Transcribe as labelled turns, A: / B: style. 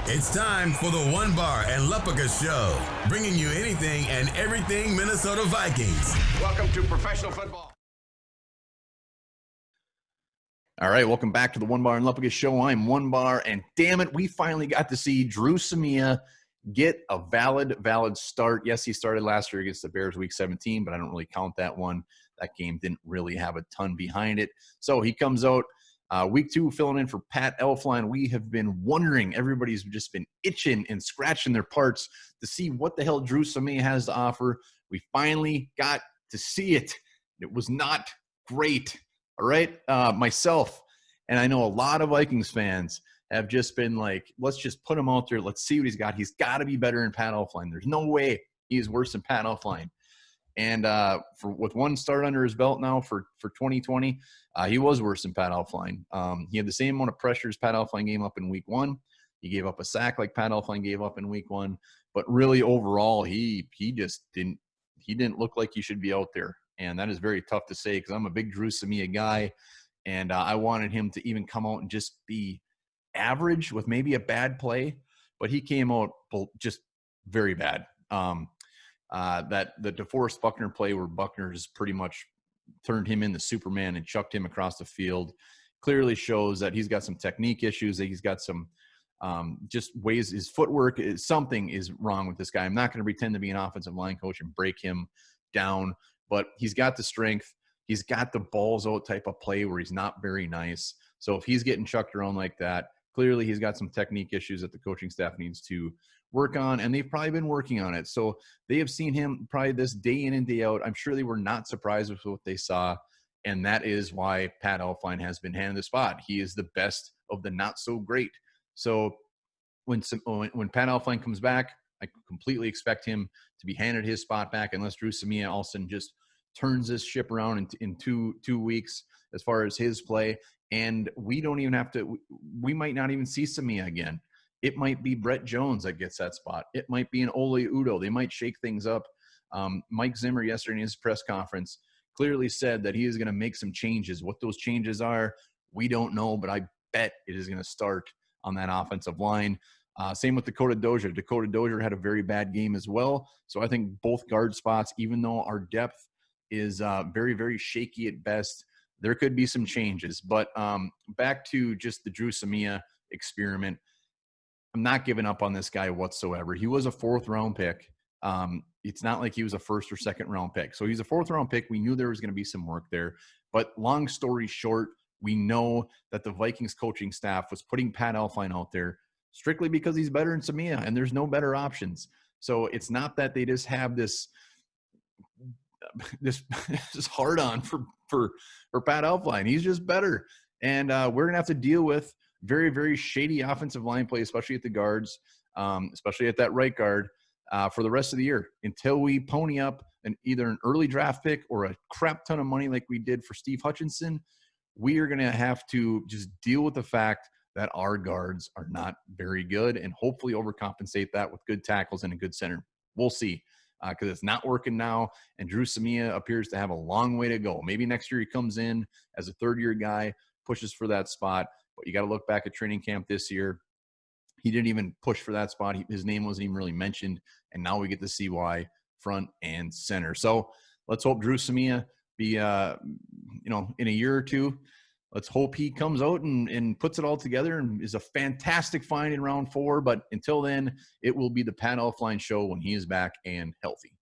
A: It's time for the One Bar and Lupica Show, bringing you anything and everything Minnesota Vikings.
B: Welcome to professional football.
C: All right, welcome back to the One Bar and Lupica Show. I'm One Bar, and damn it, we finally got to see Dru Samia get a valid start. Yes, he started last year against the Bears week 17, but I don't really count that one. That game didn't really have a ton behind it. So he comes out week 2 filling in for Pat Elflein. We have been wondering, everybody's just been itching and scratching their parts to see what the hell Dru Samia has to offer. We finally got to see it. It was not great. All right, myself, and I know a lot of Vikings fans have just been like, let's just put him out there. Let's see what he's got. He's got to be better than Pat Elflein. There's no way he is worse than Pat Elflein. And with one start under his belt now for 2020, he was worse than Pat Elflein. He had the same amount of pressure as Pat Elflein gave up in week 1. He gave up a sack like Pat Elflein gave up in week 1. But really, overall, he just didn't look like he should be out there. And that is very tough to say because I'm a big Dru Samia guy, and I wanted him to even come out and just be average with maybe a bad play, but he came out just very bad. That the DeForest Buckner play where Buckner just pretty much turned him into Superman and chucked him across the field clearly shows that he's got some technique issues, that he's got some just ways his footwork is something is wrong with this guy. I'm not going to pretend to be an offensive line coach and break him down, but he's got the strength. He's got the balls out type of play where he's not very nice. So if he's getting chucked around like that, clearly he's got some technique issues that the coaching staff needs to work on, and they've probably been working on it. So they have seen him probably this day in and day out. I'm sure they were not surprised with what they saw, and that is why Pat Elflein has been handed the spot. He is the best of the not so great. So when Pat Elflein comes back, I completely expect him to be handed his spot back unless Dru Samia all of a sudden just turns this ship around in two weeks as far as his play. And we don't even have to – we might not even see Samia again. It might be Brett Jones that gets that spot. It might be an Ole Udo. They might shake things up. Mike Zimmer yesterday in his press conference clearly said that he is going to make some changes. What those changes are, we don't know, but I bet it is going to start on that offensive line. Same with Dakota Dozier. Dakota Dozier had a very bad game as well. So I think both guard spots, even though our depth is very, very shaky at best, there could be some changes. But back to just the Dru Samia experiment, I'm not giving up on this guy whatsoever. He was a 4th-round pick. It's not like he was a 1st or 2nd-round pick. So he's a 4th-round pick. We knew there was going to be some work there. But long story short, we know that the Vikings coaching staff was putting Pat Elflein out there strictly because he's better than Samia, and there's no better options. So it's not that they just have this hard on for Pat Elflein. He's just better. And we're going to have to deal with very, very shady offensive line play, especially at the guards, especially at that right guard for the rest of the year until we pony up either an early draft pick or a crap ton of money like we did for Steve Hutchinson. We are going to have to just deal with the fact that our guards are not very good and hopefully overcompensate that with good tackles and a good center. We'll see because it's not working now, and Dru Samia appears to have a long way to go. Maybe next year he comes in as a 3rd-year guy, pushes for that spot, but you got to look back at training camp this year. He didn't even push for that spot. His name wasn't even really mentioned, and now we get to see why front and center. So let's hope Dru Samia be, in a year or two, let's hope he comes out and puts it all together and is a fantastic find in round 4. But until then, it will be the Pat Elflein show when he is back and healthy.